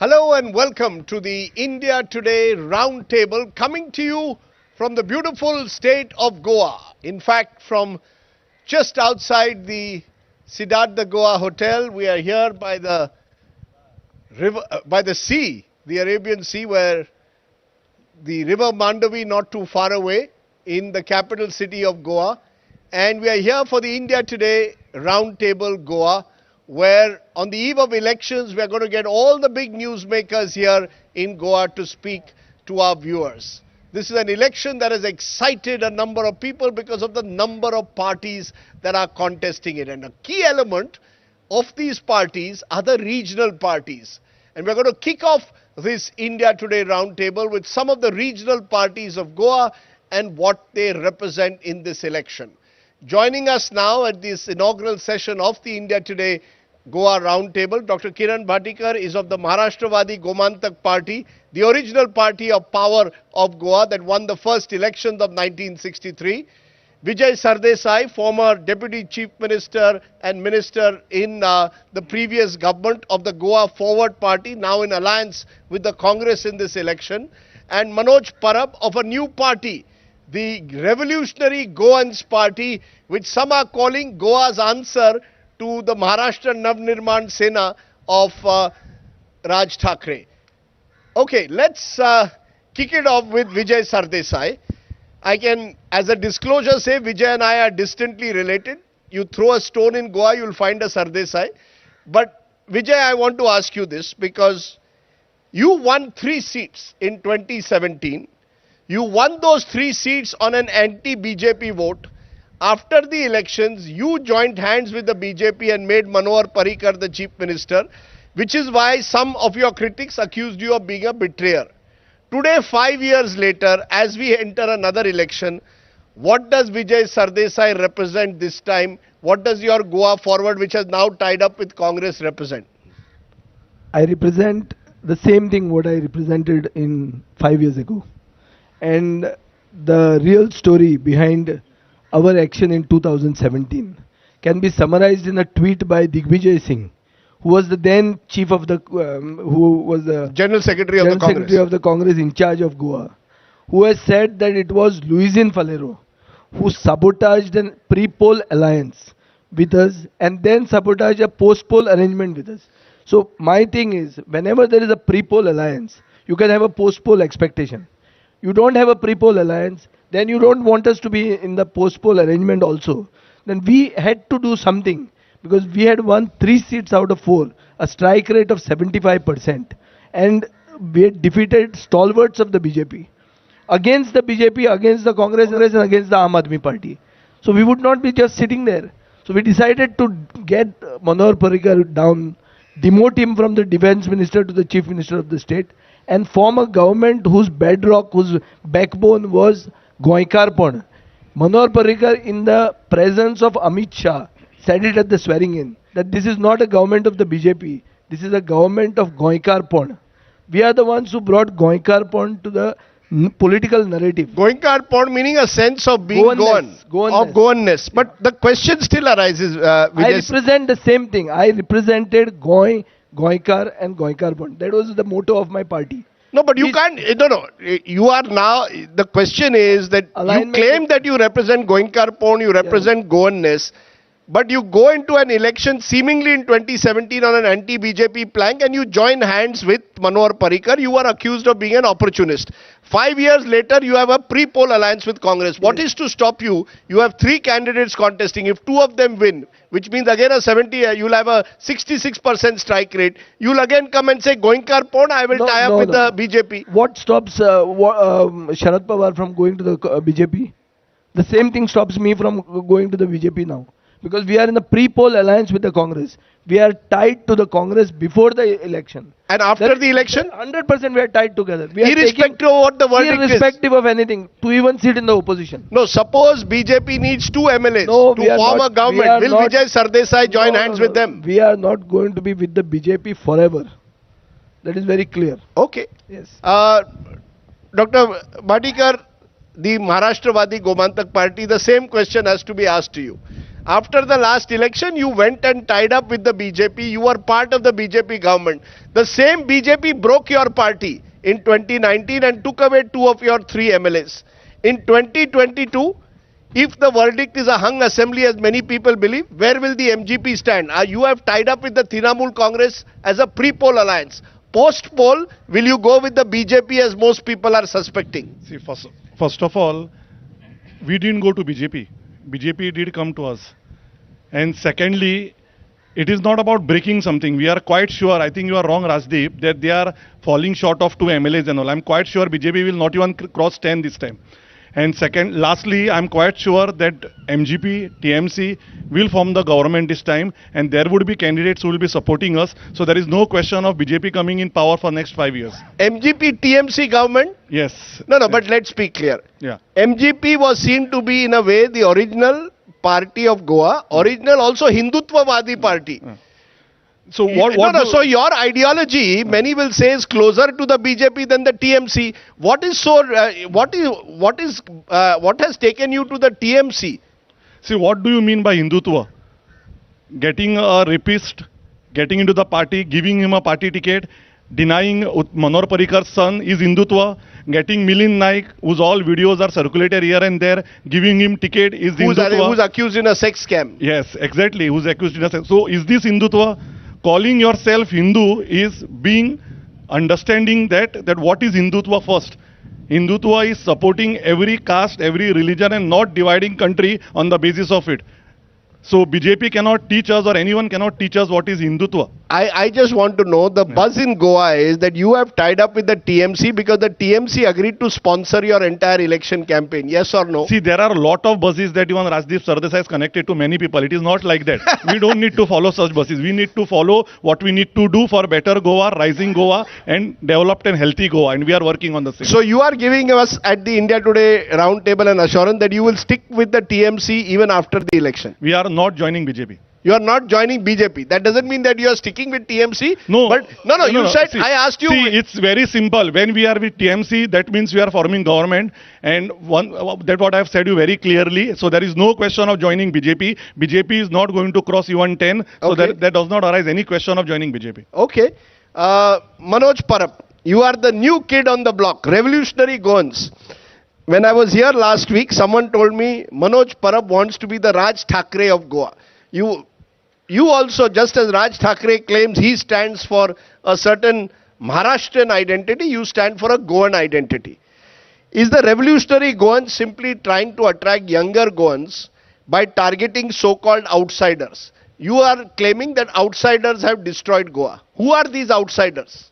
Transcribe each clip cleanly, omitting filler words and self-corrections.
Hello and welcome to the India Today Roundtable, coming to you from the beautiful state of Goa. In fact, from just outside the Siddhartha Goa Hotel, we are here by the river, by the sea, the Arabian Sea, where the river Mandavi not too far away in the capital city of Goa. And we are here for the India Today Roundtable Goa, where on the eve of elections, we are going to get all the big newsmakers here in Goa to speak to our viewers. This is an election that has excited a number of people because of the number of parties that are contesting it. And a key element of these parties are the regional parties. And we're going to kick off this India Today Roundtable with some of the regional parties of Goa and what they represent in this election. Joining us now at this inaugural session of the India Today Goa Roundtable, Dr. Kiran Bhatikar is of the Maharashtra-Vadi Gomantak Party, the original party of power of Goa that won the first elections of 1963. Vijay Sardesai, former Deputy Chief Minister and Minister in the previous government of the Goa Forward Party, now in alliance with the Congress in this election. And Manoj Parab of a new party, the Revolutionary Goans Party, which some are calling Goa's answer to the Maharashtra Navnirman Sena of Raj Thackeray. Okay, let's kick it off with Vijay Sardesai. I can, as a disclosure, say Vijay and I are distantly related. You throw a stone in Goa, you'll find a Sardesai. But Vijay, I want to ask you this because you won 3 seats in 2017. You won those 3 seats on an anti-BJP vote. After the elections, you joined hands with the BJP and made Manohar Parrikar the Chief Minister, which is why some of your critics accused you of being a betrayer. Today, 5 years later, as we enter another election, what does Vijay Sardesai represent this time? What does your Goa Forward, which has now tied up with Congress, represent? I represent the same thing what I represented in 5 years ago. And the real story behind our action in 2017 can be summarized in a tweet by Digvijay Singh, who was the then chief of the, who was the General Secretary of the Congress in charge of Goa, who has said that it was Luisin Falero who sabotaged a pre-poll alliance with us and then sabotaged a post-poll arrangement with us. So my thing is, whenever there is a pre-poll alliance, you can have a post-poll expectation. You don't have a pre-poll alliance, then you don't want us to be in the post-poll arrangement also. Then we had to do something because we had won 3 seats out of 4, a strike rate of 75%. And we had defeated stalwarts of the BJP. Against the BJP, against the Congress and against the Aam Aadmi Party. So we would not be just sitting there. So we decided to get Manohar Parrikar down, demote him from the defense minister to the chief minister of the state, and form a government whose bedrock, whose backbone was Goikarpon. Manohar Parrikar, in the presence of Amit Shah, said it at the swearing in, that this is not a government of the BJP, this is a government of Goikarpon. We are the ones who brought Goikarpon to the political narrative. Goikarpon meaning a sense of being Goanness. But the question still arises, Vijay. I represent the same thing. I represented Goikar and Goikarpon. That was the motto of my party. No, but you can't, no. You are now, the question is that you claim that you represent Goikarpon, you represent Goanness, but you go into an election seemingly in 2017 on an anti-BJP plank and you join hands with Manohar Parrikar. You are accused of being an opportunist. 5 years later, you have a pre-poll alliance with Congress. What is to stop you? You have 3 candidates contesting. If 2 of them win, which means again you'll have a 66% strike rate. You'll again come and say, Goikarpon, I will tie up with the BJP. What stops Sharad Pawar from going to the BJP? The same thing stops me from going to the BJP now. Because we are in a pre-poll alliance with the Congress. We are tied to the Congress before the election. And after the election? 100% we are tied together. We irrespective of what the verdict is. Irrespective of anything, to even sit in the opposition. No, suppose BJP needs 2 MLAs to form a government. Will Vijay Sardesai join hands with them? We are not going to be with the BJP forever. That is very clear. Okay. Yes. Dr. Bhatikar, the Maharashtra-Vadi Gomantak Party, the same question has to be asked to you. After the last election, you went and tied up with the BJP. You were part of the BJP government. The same BJP broke your party in 2019 and took away 2 of your 3 MLAs. In 2022, if the verdict is a hung assembly, as many people believe, where will the MGP stand? You have tied up with the Trinamool Congress as a pre-poll alliance. Post-poll, will you go with the BJP as most people are suspecting? See, first of all, we didn't go to BJP. BJP did come to us. And secondly, it is not about breaking something. We are quite sure, I think you are wrong, Rajdeep, that they are falling short of 2 MLAs and all. I'm quite sure BJP will not even cross 10 this time. And lastly, I'm quite sure that MGP, TMC will form the government this time, and there would be candidates who will be supporting us. So there is no question of BJP coming in power for next 5 years. MGP, TMC government? Yes. No, but let's be clear. Yeah. MGP was seen to be, in a way, the original party of Goa, original also Hindutvavadi party. So so your ideology, many will say, is closer to the BJP than the TMC. What has taken you to the TMC? See, what do you mean by Hindutva? Getting a rapist, getting into the party, giving him a party ticket, denying Manor Parikar's son is Hindutva, getting Milind Naik, whose all videos are circulated here and there, giving him ticket is Hindutva. Who's accused in a sex scam. Yes, exactly, who's accused in a sex. So is this Hindutva? Calling yourself Hindu is being understanding that what is Hindutva first. Hindutva is supporting every caste, every religion and not dividing country on the basis of it. So BJP cannot teach us, or anyone cannot teach us what is Hindutva. I just want to know, the buzz in Goa is that you have tied up with the TMC because the TMC agreed to sponsor your entire election campaign. Yes or no? See, there are a lot of buses that even Rajdeep Sardesai is connected to many people. It is not like that. We don't need to follow such buses. We need to follow what we need to do for better Goa, rising Goa and developed and healthy Goa. And we are working on the same. So you are giving us at the India Today roundtable an assurance that you will stick with the TMC even after the election. We are not joining BJP. You are not joining BJP. That doesn't mean that you are sticking with TMC. No. But you said, see, I asked you. See, it's very simple. When we are with TMC, that means we are forming government. And that's what I have said you very clearly. So there is no question of joining BJP. BJP is not going to cross even 10. So okay. there does not arise any question of joining BJP. Okay. Manoj Parab, you are the new kid on the block. Revolutionary Goans. When I was here last week, someone told me Manoj Parab wants to be the Raj Thackeray of Goa. You also, just as Raj Thackeray claims he stands for a certain Maharashtrian identity, you stand for a Goan identity. Is the revolutionary Goan simply trying to attract younger Goans by targeting so-called outsiders? You are claiming that outsiders have destroyed Goa. Who are these outsiders?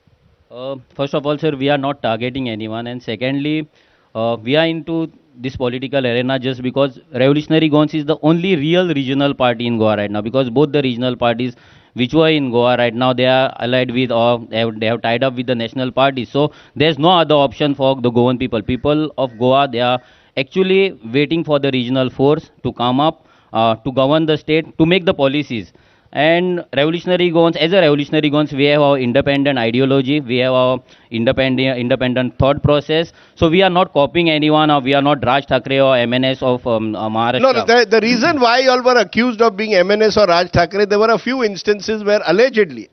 First of all, sir, we are not targeting anyone. And secondly, we are into this political arena just because Revolutionary Goans is the only real regional party in Goa right now, because both the regional parties which were in Goa right now, they are allied with, or they have tied up with the national party. So there's no other option for the Goan people. People of Goa, they are actually waiting for the regional force to come up, to govern the state, to make the policies. And Revolutionary Goans, as a Revolutionary Goans, we have our independent ideology, we have our independent thought process. So we are not copying anyone, or we are not Raj Thackeray or MNS of Maharashtra. No, the reason why you all were accused of being MNS or Raj Thackeray, there were a few instances where allegedly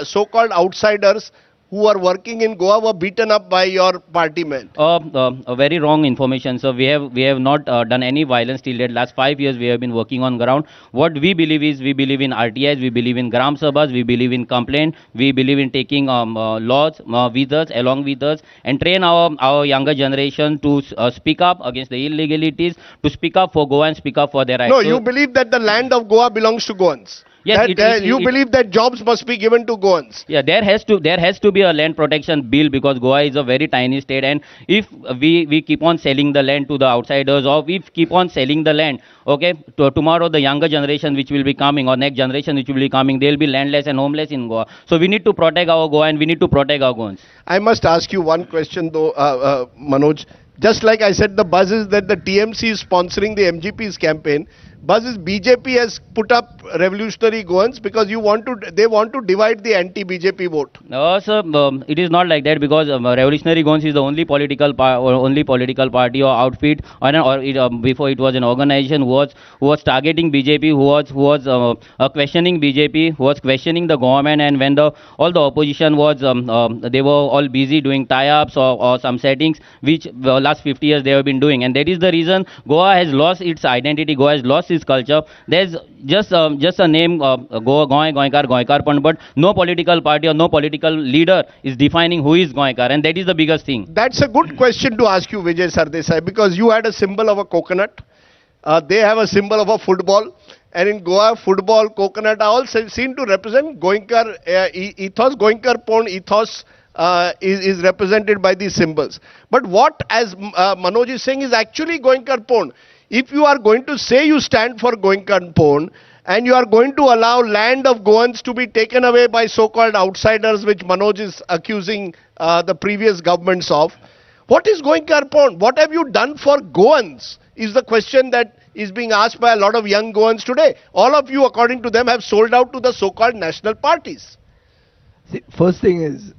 so-called outsiders who are working in Goa were beaten up by your party men. A very wrong information. So we have not done any violence till date. Last 5 years we have been working on ground. What we believe is, we believe in RTIs, we believe in Gram Sabhas, we believe in complaint, we believe in taking laws with us, along with us, and train our younger generation to speak up against the illegalities, to speak up for Goa and speak up for their rights. No, you believe that the land of Goa belongs to Goans. Yes, you believe that jobs must be given to Goans. Yeah, there has to be a land protection bill, because Goa is a very tiny state, and if we keep on selling the land to the outsiders, or we keep on selling the land, okay, tomorrow the younger generation which will be coming, or next generation which will be coming, they will be landless and homeless in Goa. So we need to protect our Goa, and we need to protect our Goans. I must ask you one question though, Manoj. Just like I said, the buzz is that the TMC is sponsoring the MGP's campaign, buzz is BJP has put up revolutionary Goans because they want to divide the anti-BJP vote. No, sir, it is not like that because Revolutionary Goans is the only political party or outfit, before it was an organization who was targeting BJP, who was questioning BJP, who was questioning the government, and when all the opposition was they were all busy doing tie-ups or some settings which last 50 years they have been doing, and that is the reason Goa has lost its identity, Goa has lost its culture. There's just a name, Goa Goinkar, but no political party or no political leader is defining who is Goinkar, and that is the biggest thing. That's a good question to ask you, Vijay Sardesai, because you had a symbol of a coconut. They have a symbol of a football. And in Goa, football, coconut are all seen to represent Goinkar ethos. Goinkar Pon ethos is represented by these symbols. But what, as Manoj is saying, is actually Goinkar Pon. If you are going to say you stand for Goinkar Pon, and you are going to allow land of Goans to be taken away by so-called outsiders, which Manoj is accusing the previous governments of, what is Goinkar Pon? What have you done for Goans is the question that is being asked by a lot of young Goans today. All of you, according to them, have sold out to the so-called national parties. See, first thing is,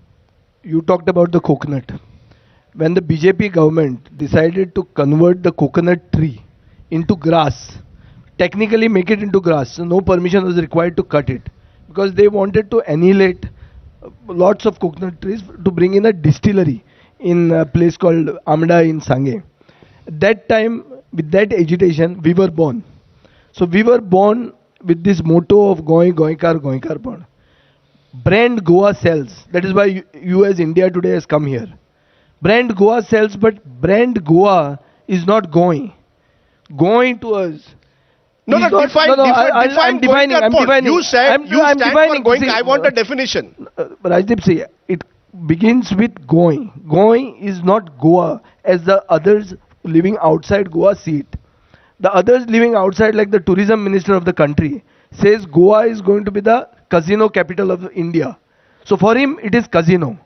you talked about the coconut. When the BJP government decided to convert the coconut tree into grass, technically make it into grass, so no permission was required to cut it, because they wanted to annihilate lots of coconut trees to bring in a distillery in a place called Amda in Sange. At that time, with that agitation, we were born. So we were born with this motto of Goinkar Pon. Brand Goa sells. That is why you as India Today has come here. Brand Goa sells, but brand Goa is not going to us. No, no, define I'm defining. You said you stand for going. See, I want a definition. Rajdeep, see, it begins with going. Going is not Goa as the others living outside Goa see it. The others living outside, like the tourism minister of the country, says Goa is going to be the casino capital of India. So for him, it is casino.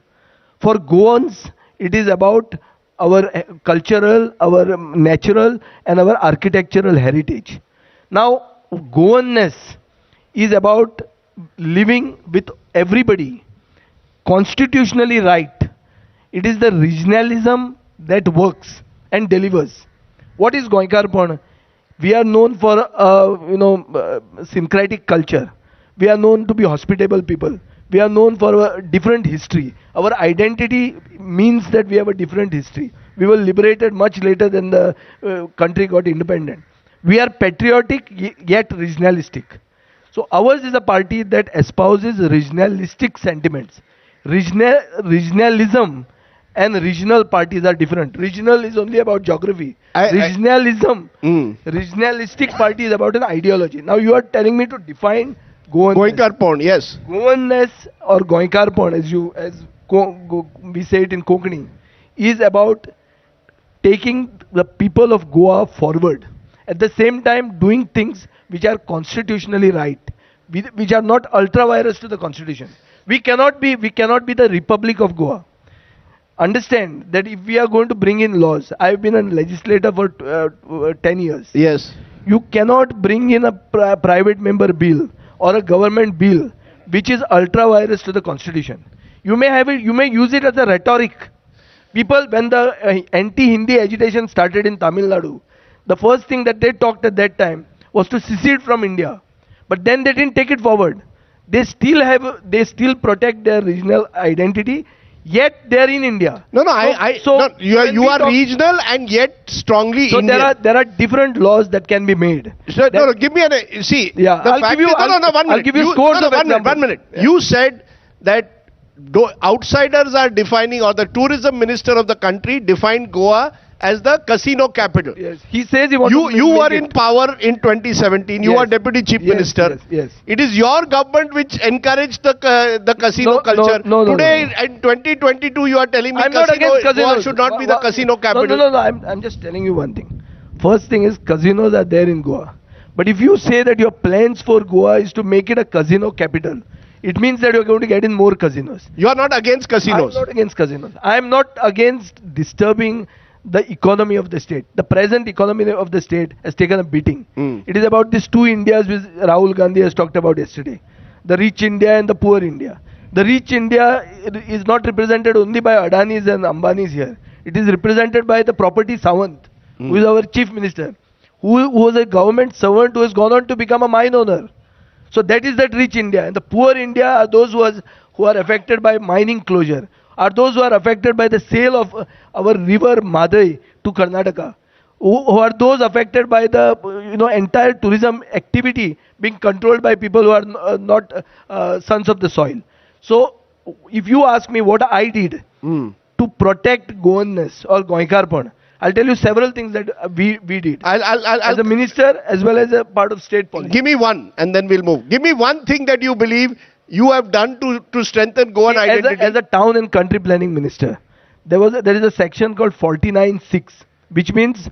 For Goans, it is about our cultural, our natural, and our architectural heritage. Now, Goanness is about living with everybody, constitutionally right. It is the regionalism that works and delivers. What is Goinkar Pon? We are known for syncretic culture. We are known to be hospitable people. We are known for a different history. Our identity means that we have a different history. We were liberated much later than the country got independent. We are patriotic yet regionalistic. So ours is a party that espouses regionalistic sentiments. Regionalism and regional parties are different. Regional is only about geography. Regionalistic party is about an ideology. Now you are telling me to define Goinkar Pon, yes. Goanness or Goinkar Pon, as we say it in Konkani, is about taking the people of Goa forward. At the same time, doing things which are constitutionally right, which are not ultra-virus to the constitution. We cannot be the Republic of Goa. Understand that if we are going to bring in laws, I have been a legislator for 10 years. Yes. You cannot bring in a private member bill or a government bill which is ultra-virus to the constitution. You may have it, you may use it as a rhetoric. People, when the anti-Hindi agitation started in Tamil Nadu, the first thing that they talked at that time was to secede from India. But then they didn't take it forward. They still protect their regional identity, yet they are in India. You are regional and yet strongly Indian. So there are different laws that can be made. So, give me a see. Yeah, I'll give you scores of examples. 1 minute. Yeah. You said that outsiders are defining, or the tourism minister of the country defined Goa as the casino capital. Yes. He says he wants You were in power in 2017. You were deputy chief minister. Yes. It is your government which encouraged the casino culture. Today, in 2022, you are telling me Goa should not be the casino capital. No. I'm just telling you one thing. First thing is, casinos are there in Goa. But if you say that your plans for Goa is to make it a casino capital, it means that you are going to get in more casinos. You are not against casinos. I'm not against casinos. I am not against disturbing the economy of the state. The present economy of the state has taken a beating. Mm. It is about these two Indias which Rahul Gandhi has talked about yesterday. The rich India and the poor India. The rich India is not represented only by Adanis and Ambanis here. It is represented by the property Sawant, who is our chief minister, who was a government servant who has gone on to become a mine owner. So that is that rich India. And the poor India are those who are affected by mining closure, are those who are affected by the sale of our river Madai to Karnataka, who are those affected by the entire tourism activity being controlled by people who are not sons of the soil. So if you ask me what I did to protect Goanness or Goikarpan, I'll tell you several things that we did. As a minister as well as a part of state policy. Give me one and then we'll move. Give me one thing that you believe you have done to strengthen Goan identity. As a town and country planning minister, there is a section called 49(6), which means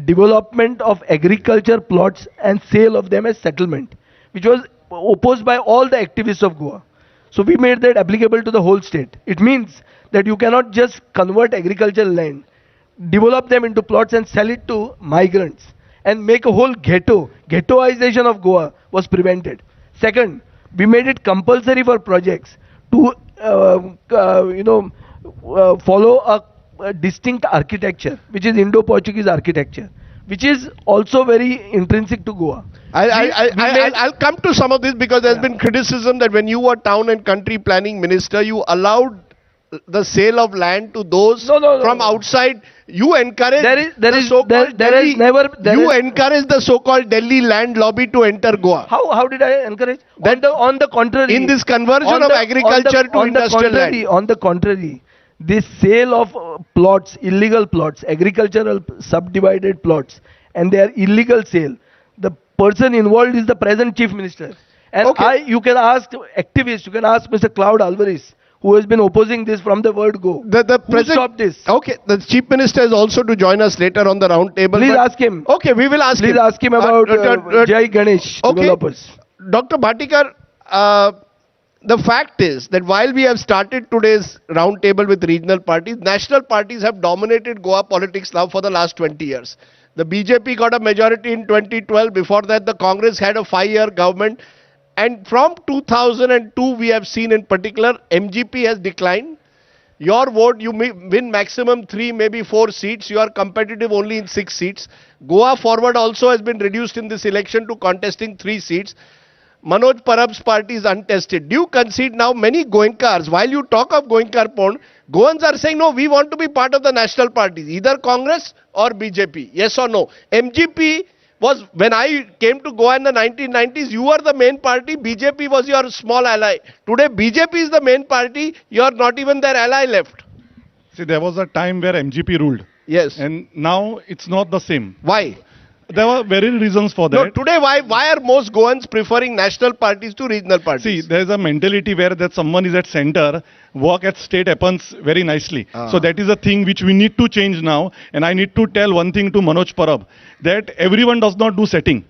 development of agriculture plots and sale of them as settlement, which was opposed by all the activists of Goa. So we made that applicable to the whole state. It means that you cannot just convert agricultural land, develop them into plots and sell it to migrants and make a whole ghetto. Ghettoization of Goa was prevented. Second, we made it compulsory for projects to follow a distinct architecture, which is Indo-Portuguese architecture, which is also very intrinsic to Goa. I'll come to some of this because there's been criticism that when you were town and country planning minister, you allowed the sale of land to those from outside. You encourage you encourage the so-called Delhi land lobby to enter Goa. How did I encourage? On the contrary. In this conversion of agriculture to industrial land. On the contrary, this sale of plots, illegal plots, agricultural subdivided plots, and their illegal sale, the person involved is the present chief minister. And you can ask activists, you can ask Mr. Cloud Alvarez, who has been opposing this from the word go. Who stopped this? Okay, the chief minister is also to join us later on the round table. Please ask him. Okay, we will ask him. Please ask him about Jai Ganesh developers. Dr. Bhatikar, the fact is that while we have started today's round table with regional parties, national parties have dominated Goa politics now for the last 20 years. The BJP got a majority in 2012. Before that, the Congress had a 5-year government. And from 2002, we have seen in particular, MGP has declined. Your vote, you may win maximum 3, maybe 4 seats. You are competitive only in 6 seats. Goa Forward also has been reduced in this election to contesting 3 seats. Manoj Parab's party is untested. Do you concede now many Goenkars, while you talk of Goenkar Pond, Goans are saying, no, we want to be part of the national parties, either Congress or BJP. Yes or no? MGP was, when I came to Goa in the 1990s, you were the main party, BJP was your small ally. Today, BJP is the main party, you are not even their ally left. See, there was a time where MGP ruled. Yes. And now it's not the same. Why? There were very reasons for that. No, today why are most Goans preferring national parties to regional parties? See, there is a mentality where that someone is at center, work at state happens very nicely. So that is a thing which we need to change now. And I need to tell one thing to Manoj Parab, that everyone does not do setting.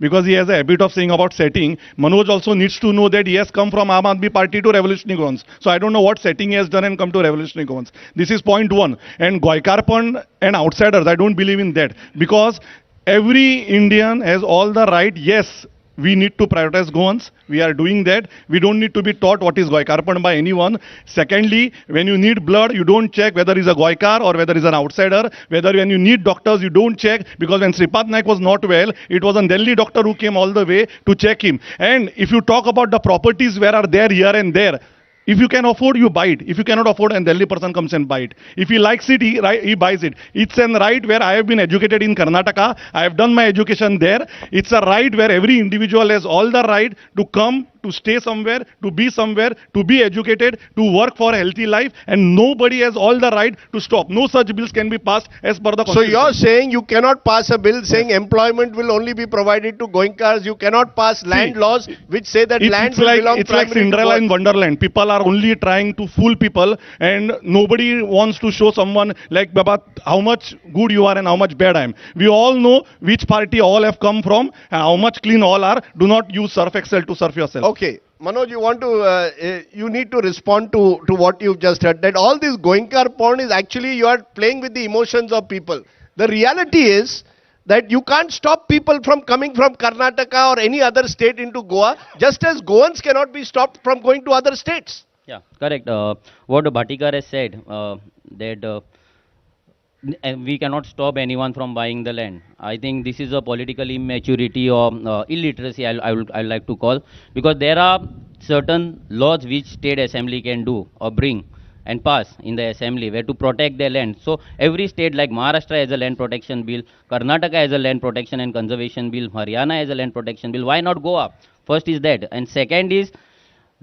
Because he has a habit of saying about setting. Manoj also needs to know that he has come from Aam Aadmi Party to Revolutionary Goans. So I don't know what setting he has done and come to Revolutionary Goans. This is point one. And Goikarpan and outsiders, I don't believe in that. Because every Indian has all the right. Yes, we need to prioritize Goans. We are doing that. We don't need to be taught what is Goikarpan by anyone. Secondly, when you need blood, you don't check whether he's a Goikar or whether he's an outsider. Whether when you need doctors, you don't check, because when Sripad Naik was not well, it was a Delhi doctor who came all the way to check him. And if you talk about the properties where are there here and there, if you can afford, you buy it. If you cannot afford, and Delhi person comes and buy it. If he likes it, he buys it. It's a right where I have been educated in Karnataka. I have done my education there. It's a right where every individual has all the right to come, to stay somewhere, to be educated, to work for a healthy life, and nobody has all the right to stop. No such bills can be passed as per the Constitution. So you're saying you cannot pass a bill saying employment will only be provided to Goenkars. You cannot pass land laws which say that land will belong It's like Cinderella in Wonderland. People are only trying to fool people, and nobody wants to show someone like, Baba, how much good you are and how much bad I am. We all know which party all have come from and how much clean all are. Do not use Surf Excel to surf yourself. Okay, Manoj, you need to respond to what you've just heard. That all this Goenkar porn is actually you are playing with the emotions of people. The reality is that you can't stop people from coming from Karnataka or any other state into Goa, just as Goans cannot be stopped from going to other states. Yeah, correct. What Bhatikar has said, that and we cannot stop anyone from buying the land. I think this is a political immaturity or illiteracy I would like to call, because there are certain laws which state assembly can do or bring and pass in the assembly where to protect their land. So every state like Maharashtra has a land protection bill, Karnataka has a land protection and conservation bill, Haryana has a land protection bill. Why not Goa? First is that, and second is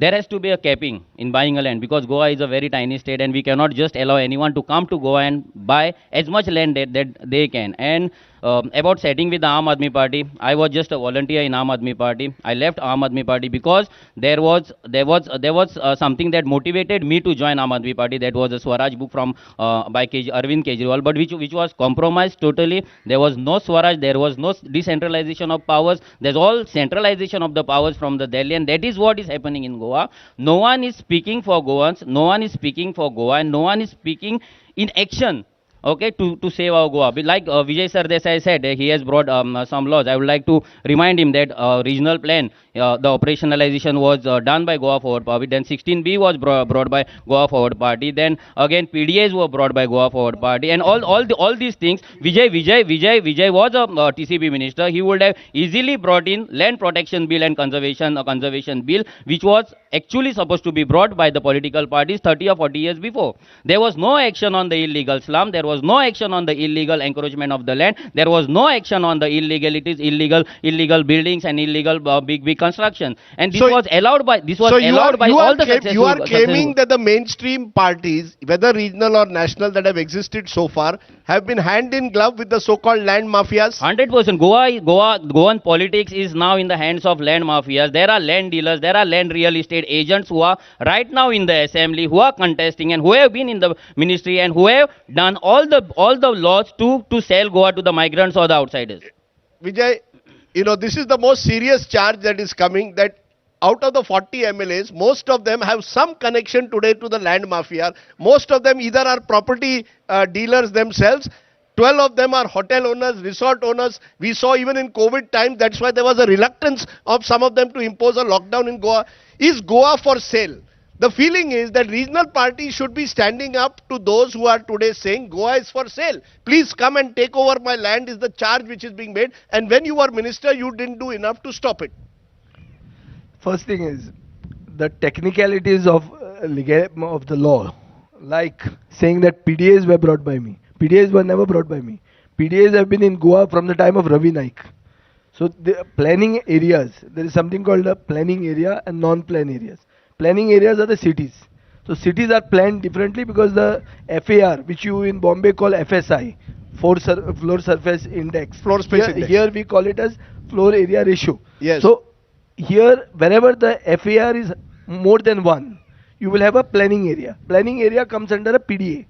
there has to be a capping in buying a land, because Goa is a very tiny state and we cannot just allow anyone to come to Goa and buy as much land that they can. And about setting with the Aam Aadmi Party, I was just a volunteer in Aam Aadmi Party. I left Aam Aadmi Party because there was something that motivated me to join Aam Aadmi Party. That was a Swaraj book from by Arvind Kejriwal, but which was compromised totally. There was no Swaraj, there was no decentralization of powers. There's all centralization of the powers from the Delhi, and that is what is happening in Goa. No one is speaking for Goans, no one is speaking for Goa, and no one is speaking in action. Okay, to save our Goa. Like Vijay Sardesai said, he has brought some laws. I would like to remind him that regional plan, the operationalization was done by Goa Forward Party. Then 16B was brought by Goa Forward Party. Then again PDAs were brought by Goa Forward Party. And all these things, Vijay was a TCP minister. He would have easily brought in land protection bill and conservation bill, which was actually supposed to be brought by the political parties 30 or 40 years before. There was no action on the illegal slum. There was no action on the illegal encroachment of the land. There was no action on the illegal buildings and illegal big construction. And this was allowed by all the successful. You are claiming that the mainstream parties, whether regional or national, that have existed so far, have been hand in glove with the so-called land mafias? 100%. Goan politics is now in the hands of land mafias. There are land dealers, there are land real estate agents who are right now in the assembly, who are contesting and who have been in the ministry and who have done all the laws to sell Goa to the migrants or the outsiders. Vijay, this is the most serious charge that is coming, that out of the 40 MLAs, most of them have some connection today to the land mafia. Most of them either are property dealers themselves. 12 of them are hotel owners, resort owners. We saw even in COVID times, that's why there was a reluctance of some of them to impose a lockdown in Goa. Is Goa for sale? The feeling is that regional parties should be standing up to those who are today saying Goa is for sale. Please come and take over my land is the charge which is being made. And when you were minister, you didn't do enough to stop it. First thing is the technicalities of the law, like saying that PDAs were brought by me. PDAs were never brought by me. PDAs have been in Goa from the time of Ravi Naik. So the planning areas, there is something called a planning area and non-plan areas. Planning areas are the cities. So cities are planned differently because the FAR, which you in Bombay call FSI, floor surface index. Floor space index. Here we call it as floor area ratio. Yes. So here, wherever the FAR is more than 1, you will have a planning area. Planning area comes under a PDA.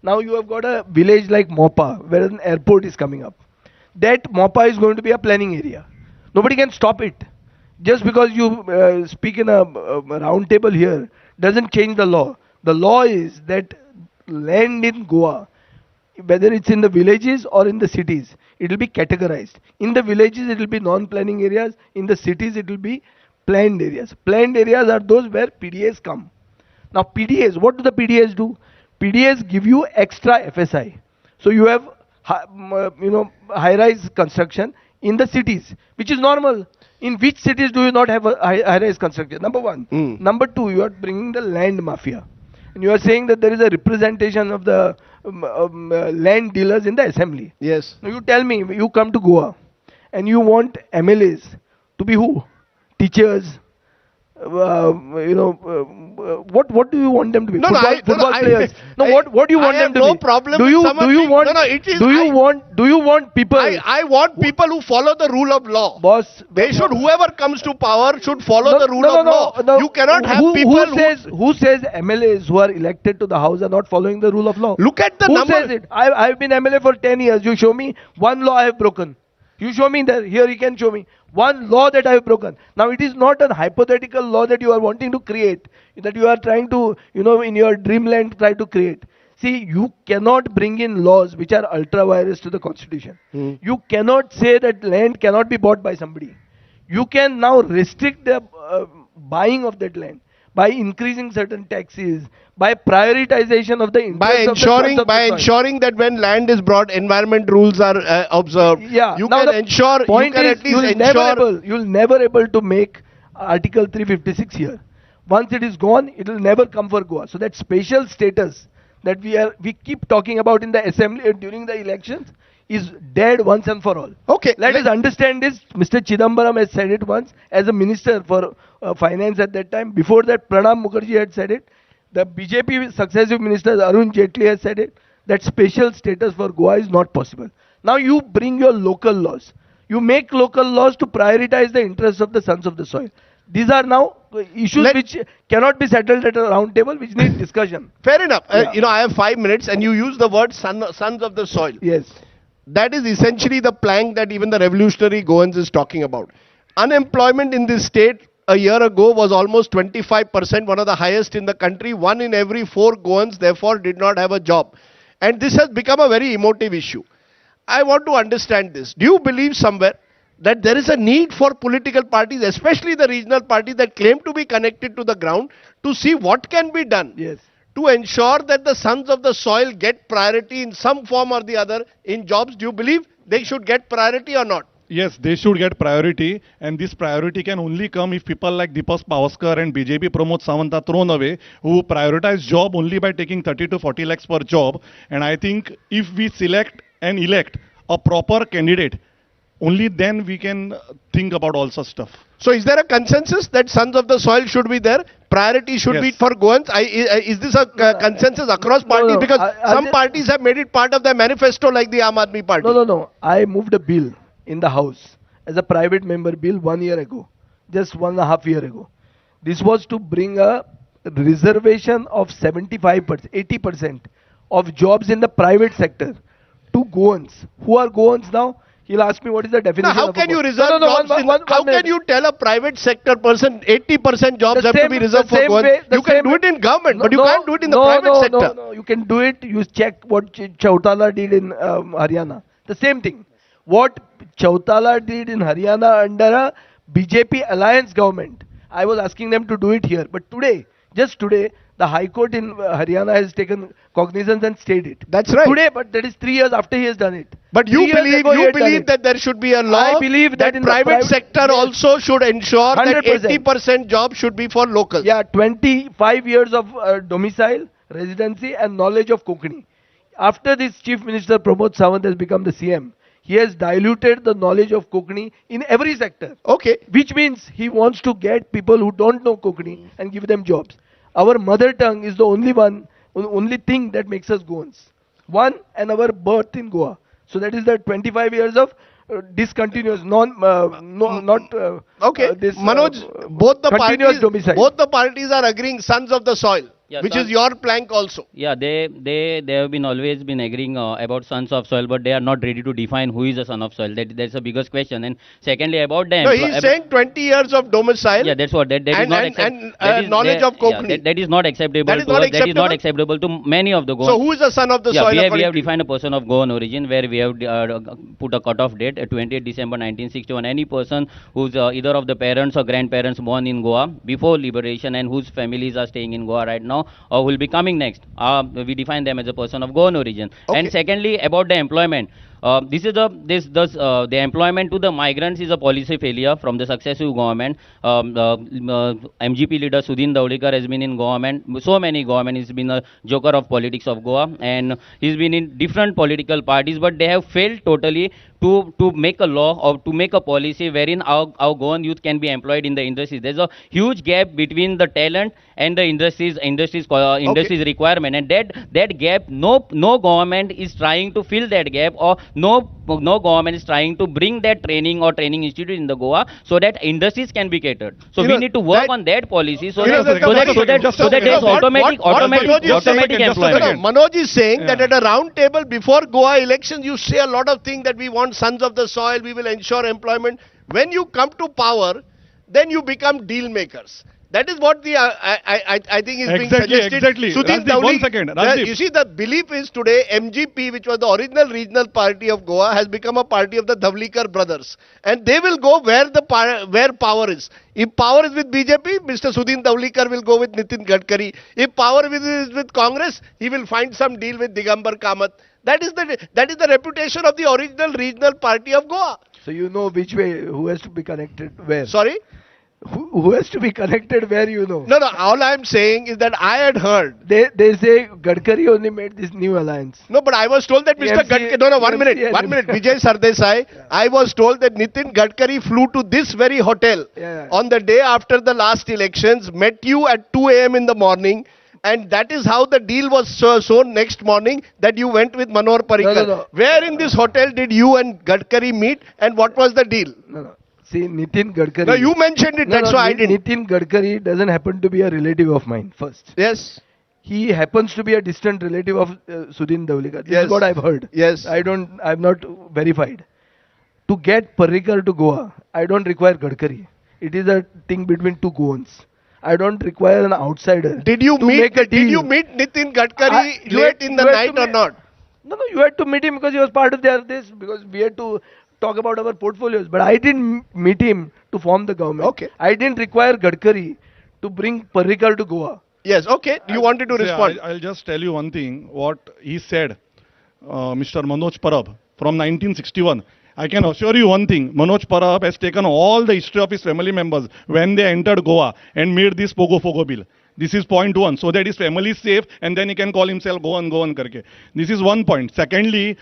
Now you have got a village like Mopa, where an airport is coming up. That Mopa is going to be a planning area. Nobody can stop it. Just because you speak in a round table here doesn't change the law. The law is that land in Goa, whether it's in the villages or in the cities, it will be categorized. In the villages, it will be non-planning areas. In the cities, it will be planned areas. Planned areas are those where PDAs come. Now PDAs, what do the PDAs do? PDAs give you extra FSI. So you have high-rise construction in the cities, which is normal. In which cities do you not have a high-rise construction? Number one. Number two, you are bringing the land mafia. And you are saying that there is a representation of the land dealers in the assembly. Yes. Now you tell me, you come to Goa and you want MLAs to be who? Teachers. What do you want them to be? Football players. What do you want them to be? I have no problem with someone being... Do you want people... I want people who follow the rule of law. Boss... Whoever comes to power should follow the rule of law. No. You cannot have people who says MLAs who are elected to the house are not following the rule of law? Look at the number... Who says it? I've been MLA for 10 years. You show me one law I have broken. You show me there. Here you can show me one law that I have broken. Now it is not a hypothetical law that you are wanting to create, that you are trying to, in your dreamland try to create. See, you cannot bring in laws which are ultra virus to the constitution. You cannot say that land cannot be bought by somebody. You can now restrict the buying of that land by increasing certain taxes, by prioritization of the interests by ensuring that when land is brought, environment rules are observed. Yeah. You now can ensure. Point you can is, at least ensure. you'll never able to make Article 356 here. Once it is gone, it will never come for Goa. So that special status that we keep talking about in the assembly during the elections is dead once and for all. Okay. Let us understand this. Mr. Chidambaram has said it once as a minister for finance at that time. Before that, Pranab Mukherjee had said it. The BJP successive ministers, Arun Jaitley has said it. That special status for Goa is not possible. Now you bring your local laws. You make local laws to prioritize the interests of the sons of the soil. These are now issues which cannot be settled at a round table, which need discussion. Fair enough. Yeah. I have 5 minutes and you use the word sons of the soil. Yes. That is essentially the plank that even the revolutionary Goans is talking about. Unemployment in this state a year ago was almost 25%, one of the highest in the country. 1 in every 4 Goans therefore did not have a job. And this has become a very emotive issue. I want to understand this. Do you believe somewhere that there is a need for political parties, especially the regional parties that claim to be connected to the ground, to see what can be done? Yes. To ensure that the sons of the soil get priority in some form or the other in jobs? Do you believe they should get priority or not? Yes, they should get priority, and this priority can only come if people like Deepak Pavaskar and BJP Pramod Sawant are thrown away, who prioritize job only by taking 30 to 40 lakhs per job. And I think if we select and elect a proper candidate, only then we can think about all such stuff. So is there a consensus that sons of the soil should be there? Priority should be for Goans? Is this a consensus across parties? Because some parties have made it part of their manifesto, like the Aam Aadmi Party. No. I moved a bill in the House as a private member bill 1 year ago, just 1.5 years ago. This was to bring a reservation of 75%, 80% of jobs in the private sector to Goans. Who are Goans now? He'll ask me what is the definition. Now, how can you reserve jobs? How can you tell a private sector person 80% jobs have to be reserved for Goans? You can do it in government, but you can't do it in the private sector. No, you can do it. You check what Chautala did in Haryana. The same thing. What Chautala did in Haryana under a BJP alliance government. I was asking them to do it here. But today, just today, the High Court in Haryana has taken cognizance and stayed it. That's right. Today, but that is 3 years after he has done it. But you believe that there should be a law. I believe that in private sector also should ensure 100%. that 80% jobs should be for locals. Yeah, 25 years of domicile, residency and knowledge of Konkani. After this Chief Minister Pramod Sawant has become the CM, he has diluted the knowledge of Konkani in every sector. Okay. Which means he wants to get people who don't know Konkani and give them jobs. Our mother tongue is the only thing that makes us Goans. One, and our birth in Goa. So that is the 25 years of discontinuous, okay. This Manoj, both the parties are agreeing sons of the soil. Yeah, which is your plank also. Yeah, they have been always been agreeing about sons of soil, but they are not ready to define who is a son of soil. That's the biggest question. And secondly, about them. No, he's saying 20 years of domicile. Yeah, that's what that is not acceptable. Knowledge of Konkani. That is not acceptable. That is not acceptable to many of the Goans. So who is a son of the soil? We have defined a person of Goan origin, where we have put a cutoff date, 28 December 1961. Any person who's either of the parents or grandparents born in Goa before liberation and whose families are staying in Goa right now or will be coming next, we define them as a person of Goan origin. Okay. And secondly, about the employment. The employment to the migrants is a policy failure from the successive government. MGP leader Sudhin Daulikar has been in government, so many government. He's been a joker of politics of Goa, and he's been in different political parties, but they have failed totally to make a law or to make a policy wherein our Goan youth can be employed in the industries. There's a huge gap between the talent and the industries requirement, and that gap, no government is trying to fill that gap or no government is trying to bring that training or training institute in the Goa so that industries can be catered. So we need to work on that policy so that there's automatic employment. Manoj is saying that at a round table before Goa elections, you say a lot of things that we want sons of the soil, we will ensure employment. When you come to power, then you become deal makers. That is what the I think is being suggested. Exactly. Sudhin, one second. you see, the belief is today MGP, which was the original regional party of Goa, has become a party of the Dhavlikar brothers, and they will go where where power is. If power is with BJP, Mr. Sudhin Dhavlikar will go with Nitin Gadkari. If power is with Congress, he will find some deal with Digambar Kamath. That is the reputation of the original regional party of Goa. So you know which way, who has to be connected where? Sorry? Who has to be connected where, you know? No, all I am saying is that I had heard. They say Gadkari only made this new alliance. No, but I was told that Mr. Gadkari... No, 1 minute. Vijay Sardesai. Yeah. I was told that Nitin Gadkari flew to this very hotel on the day after the last elections, met you at 2 a.m. in the morning, and that is how the deal was shown next morning, that you went with Manohar Parrikar. No. Where in this hotel did you and Gadkari meet, and what was the deal? No. See, Nitin Gadkari... No, you mentioned it, that's why I didn't. Nitin Gadkari doesn't happen to be a relative of mine, first. Yes. He happens to be a distant relative of Sudhin Dhavlikar. This is what I've heard. Yes. I'm not verified. To get Parrikar to Goa, I don't require Gadkari. It is a thing between two Goans. I don't require an outsider. Did you meet Nitin Gadkari late in the night or not? No, you had to meet him because he was part of this, because we had to talk about our portfolios. But I didn't meet him to form the government. Okay. I didn't require Gadkari to bring Parrikar to Goa. Yes, okay. You wanted to respond. I'll just tell you one thing. What he said, Mr. Manoj Parab, from 1961. I can assure you one thing. Manoj Parab has taken all the history of his family members when they entered Goa and made this Pogo bill. This is point one, so that his family is safe, and then he can call himself Goan karke. This is one point. Secondly,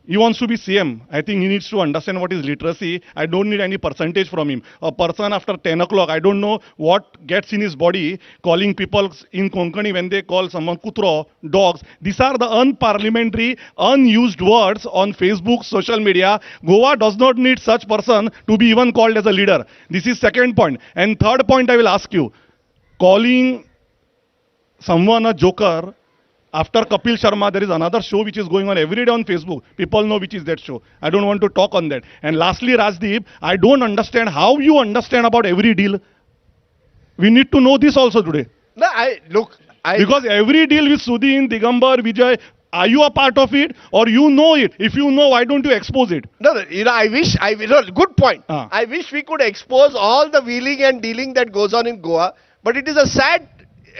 he wants to be CM. I think he needs to understand what is literacy. I don't need any percentage from him. A person after 10 o'clock, I don't know what gets in his body, calling people in Konkani when they call someone kutro, dogs. These are the unparliamentary, unused words on Facebook, social media. Goa does not need such person to be even called as a leader. This is second point. And third point I will ask you. Calling someone a joker, after Kapil Sharma, there is another show which is going on every day on Facebook. People know which is that show. I don't want to talk on that. And lastly, Rajdeep, I don't understand how you understand about every deal. We need to know this also today. No, because every deal with Sudhin, Digambar, Vijay, are you a part of it or you know it? If you know, why don't you expose it? No, good point. I wish we could expose all the wheeling and dealing that goes on in Goa. But it is a sad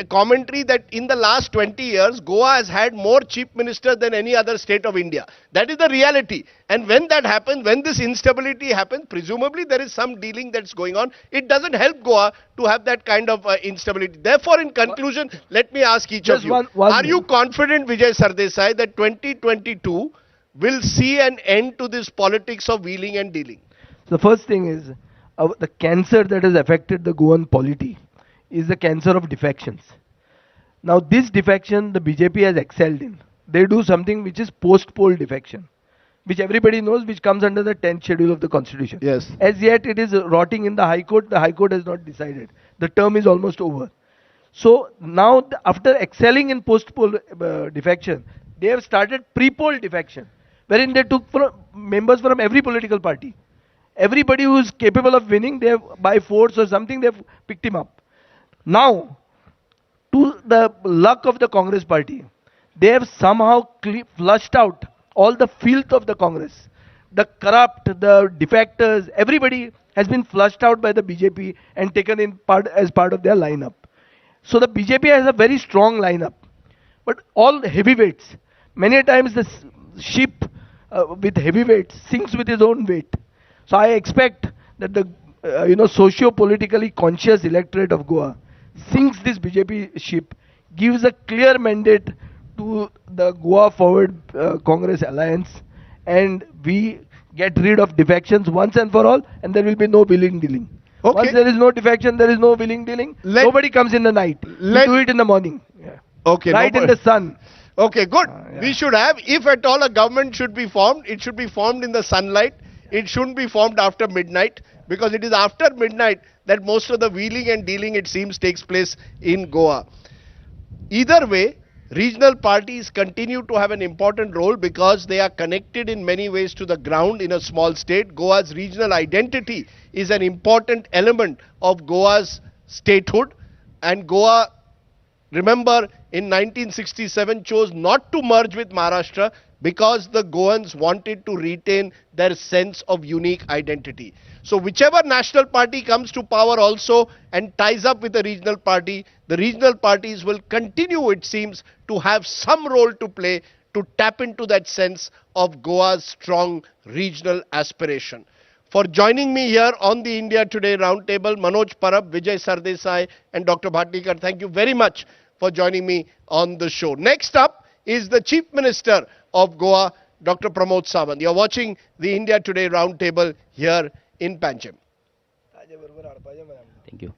commentary that in the last 20 years, Goa has had more chief ministers than any other state of India. That is the reality. And when that happens, when this instability happens, presumably there is some dealing that's going on. It doesn't help Goa to have that kind of instability. Therefore, in conclusion, let me ask each of you. Are you confident, Vijay Sardesai, that 2022 will see an end to this politics of wheeling and dealing? The first thing is, the cancer that has affected the Goan polity is the cancer of defections. Now this defection the BJP has excelled in. They do something which is post-poll defection, which everybody knows, which comes under the 10th schedule of the constitution. Yes. As yet it is rotting in the High Court. The High Court has not decided. The term is almost over. So now after excelling in post-poll defection, they have started pre-poll defection, wherein they took members from every political party. Everybody who is capable of winning, they have, by force or something, they have picked him up. Now, to the luck of the Congress party, they have somehow flushed out all the filth of the Congress. The corrupt, the defectors, everybody has been flushed out by the BJP and taken in as part of their lineup. So the BJP has a very strong lineup. But all heavyweights, many times the ship with heavyweights sinks with his own weight. So I expect that the socio-politically conscious electorate of Goa sinks this BJP ship, gives a clear mandate to the Goa Forward Congress Alliance, and we get rid of defections once and for all, and there will be no wheeling dealing. Okay. Once there is no defection, there is no wheeling dealing. Nobody comes in the night. We do it in the morning. Yeah. Okay. Right in the sun. Okay, good. Yeah. We should have, if at all a government should be formed, it should be formed in the sunlight. It shouldn't be formed after midnight, because it is after midnight that most of the wheeling and dealing, it seems, takes place in Goa. Either way, regional parties continue to have an important role because they are connected in many ways to the ground in a small state. Goa's regional identity is an important element of Goa's statehood, and Goa, remember, in 1967 chose not to merge with Maharashtra because the Goans wanted to retain their sense of unique identity. So whichever national party comes to power also and ties up with the regional party, the regional parties will continue, it seems, to have some role to play to tap into that sense of Goa's strong regional aspiration. For joining me here on the India Today Roundtable, Manoj Parab, Vijay Sardesai and Dr. Bhatnikar, thank you very much for joining me on the show. Next up is the Chief Minister of Goa, Dr. Pramod Sawant. You are watching the India Today Roundtable here in Pancham. Thank you.